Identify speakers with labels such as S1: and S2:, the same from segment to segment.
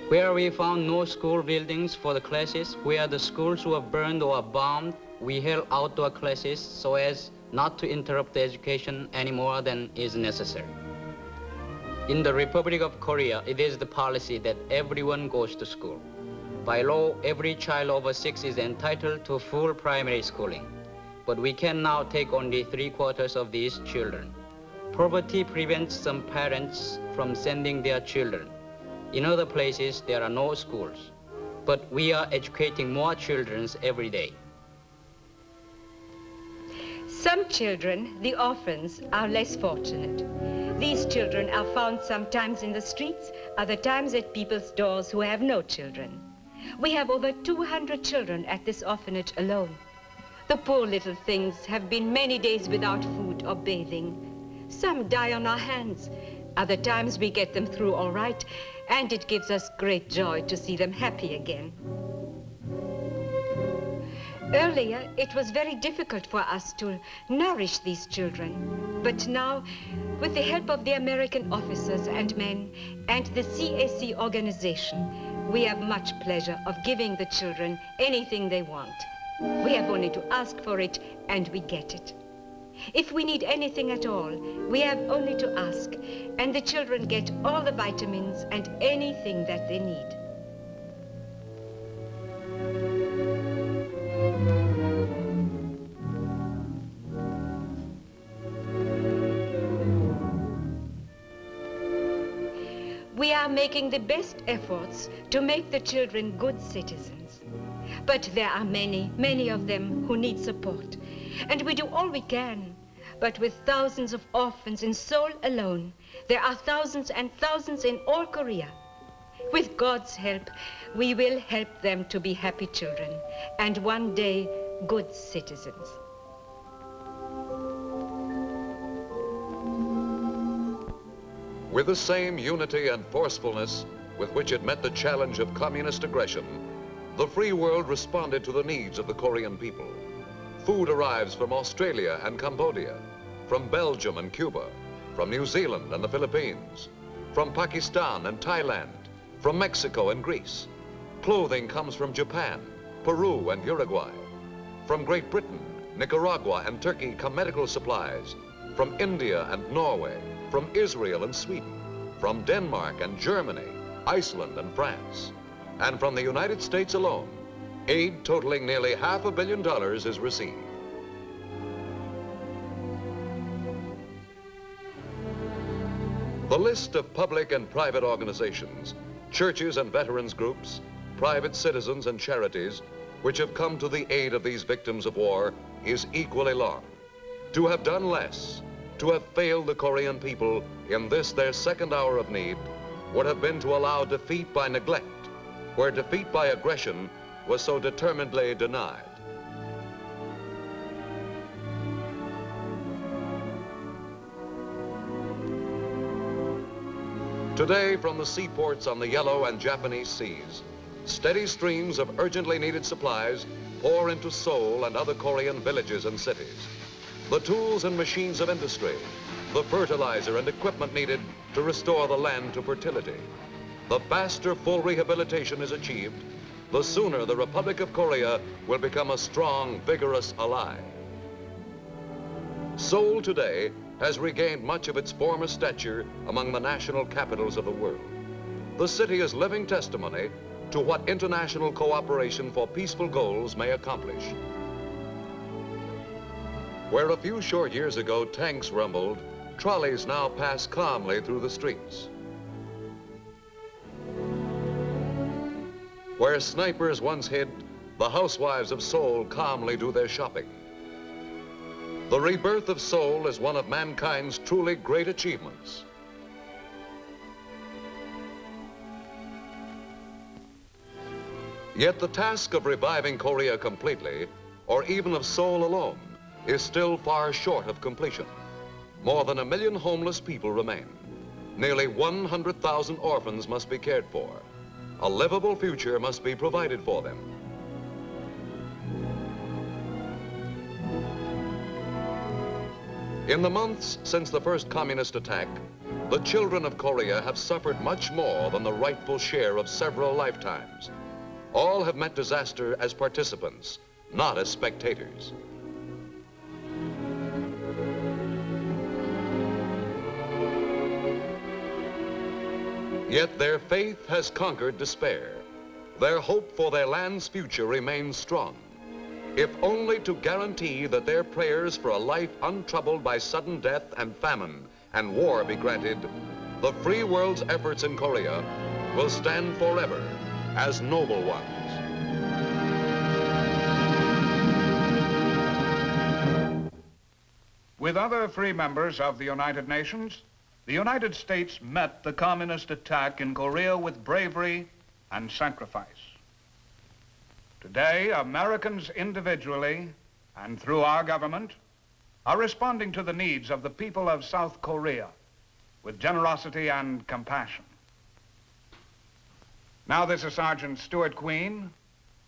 S1: Where we found no school buildings for the classes, where the schools were burned or bombed, we held outdoor classes so as not to interrupt the education any more than is necessary. In the Republic of Korea, it is the policy that everyone goes to school. By law, every child over 6 is entitled to full primary schooling. But we can now take only 3/4 of these children. Poverty prevents some parents from sending their children. In other places, there are no schools. But we are educating more children every day.
S2: Some children, the orphans, are less fortunate. These children are found sometimes in the streets, other times at people's doors who have no children. We have over 200 children at this orphanage alone. The poor little things have been many days without food or bathing. Some die on our hands. Other times we get them through all right, and it gives us great joy to see them happy again. Earlier, it was very difficult for us to nourish these children. But now, with the help of the American officers and men and the CAC organization, we have much pleasure of giving the children anything they want. We have only to ask for it, and we get it. If we need anything at all, we have only to ask, and the children get all the vitamins and anything that they need. We are making the best efforts to make the children good citizens. But there are many, many of them who need support. And we do all we can. But with thousands of orphans in Seoul alone, there are thousands and thousands in all Korea. With God's help, we will help them to be happy children and one day good citizens.
S3: With the same unity and forcefulness with which it met the challenge of communist aggression, the free world responded to the needs of the Korean people. Food arrives from Australia and Cambodia, from Belgium and Cuba, from New Zealand and the Philippines, from Pakistan and Thailand, from Mexico and Greece. Clothing comes from Japan, Peru and Uruguay. From Great Britain, Nicaragua and Turkey come medical supplies. From India and Norway, from Israel and Sweden, from Denmark and Germany, Iceland and France, and from the United States alone, aid totaling nearly $500 million is received. The list of public and private organizations, churches and veterans groups, private citizens and charities, which have come to the aid of these victims of war is equally long. To have done less, to have failed the Korean people in this, their second hour of need, would have been to allow defeat by neglect, where defeat by aggression was so determinedly denied. Today, from the seaports on the Yellow and Japanese seas, steady streams of urgently needed supplies pour into Seoul and other Korean villages and cities. The tools and machines of industry, the fertilizer and equipment needed to restore the land to fertility. The faster full rehabilitation is achieved, the sooner the Republic of Korea will become a strong, vigorous ally. Seoul today has regained much of its former stature among the national capitals of the world. The city is living testimony to what international cooperation for peaceful goals may accomplish. Where a few short years ago tanks rumbled, trolleys now pass calmly through the streets. Where snipers once hid, the housewives of Seoul calmly do their shopping. The rebirth of Seoul is one of mankind's truly great achievements. Yet the task of reviving Korea completely, or even of Seoul alone, is still far short of completion. More than 1 million homeless people remain. Nearly 100,000 orphans must be cared for. A livable future must be provided for them. In the months since the first communist attack, The children of Korea have suffered much more than the rightful share of several lifetimes. All have met disaster as participants, not as spectators. Yet their faith has conquered despair. Their hope for their land's future remains strong, if only to guarantee that their prayers for a life untroubled by sudden death and famine and war be granted. The free world's efforts in Korea will stand forever as noble ones.
S4: With other free members of the United Nations, the United States met the communist attack in Korea with bravery and sacrifice. Today, Americans individually and through our government are responding to the needs of the people of South Korea with generosity and compassion. Now, this is Sergeant Stuart Queen,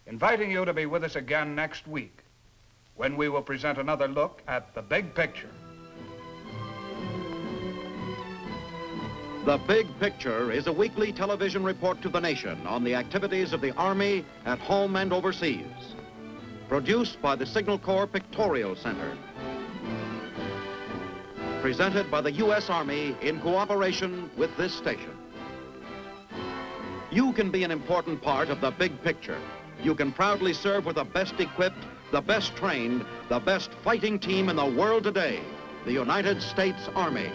S4: inviting you to be with us again next week when we will present another look at the big picture.
S5: The Big Picture is a weekly television report to the nation on the activities of the Army at home and overseas. Produced by the Signal Corps Pictorial Center. Presented by the U.S. Army in cooperation with this station. You can be an important part of the big picture. You can proudly serve with the best equipped, the best trained, the best fighting team in the world today, the United States Army.